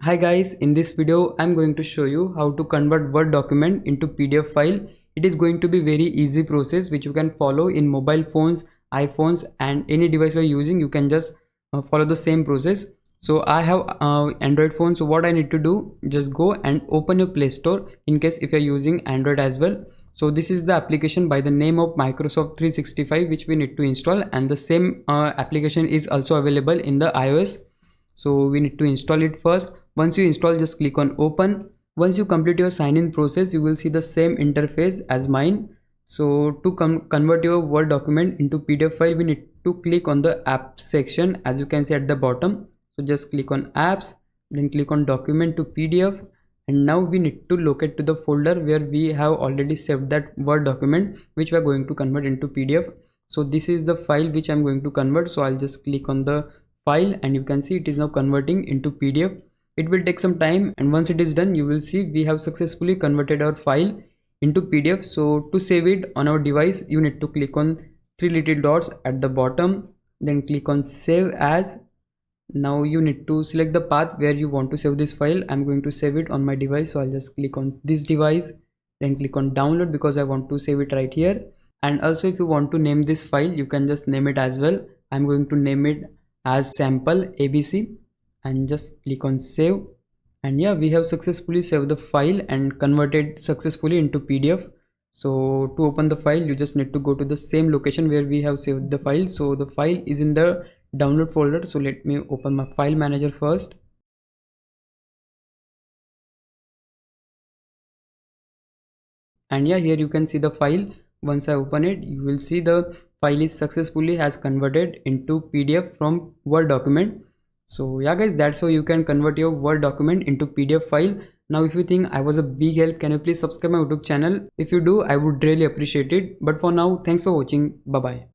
Hi guys, in this video I'm going to show you how to convert Word document into PDF file. It is going to be very easy process which you can follow in mobile phones, iPhones and any device you're using. You can just follow the same process. So I have Android phone, so what I need to do, just go and open your Play Store in case if you're using Android as well. So this is the application by the name of Microsoft 365 which we need to install, and the same application is also available in the iOS. So we need to install it first. Once you install, just click on open. Once you complete your sign in process, you will see the same interface as mine. So to convert your Word document into PDF file, we need to click on the app section as you can see at the bottom. So just click on apps, then click on document to PDF, and now we need to locate to the folder where we have already saved that Word document which we are going to convert into PDF. So this is the file which I'm going to convert, so I'll just click on the file and you can see it is now converting into PDF. It will take some time, and once it is done you will see we have successfully converted our file into PDF. So to save it on our device, you need to click on three little dots at the bottom, then click on save as. Now you need to select the path where you want to save this file. I'm going to save it on my device, so I'll just click on this device, then click on download because I want to save it right here. And also if you want to name this file, you can just name it as well. I'm going to name it as sample abc and just click on save. And yeah, we have successfully saved the file and converted successfully into PDF. So to open the file, you just need to go to the same location where we have saved the file. So the file is in the download folder. So let me open my file manager first. And yeah, here you can see the file. Once I open it, you will see the file is successfully has converted into PDF from Word document. So yeah guys, that's how you can convert your Word document into PDF file. Now if you think I was a big help, can you please subscribe my YouTube channel? If you do, I would really appreciate it. But for now, thanks for watching. Bye bye.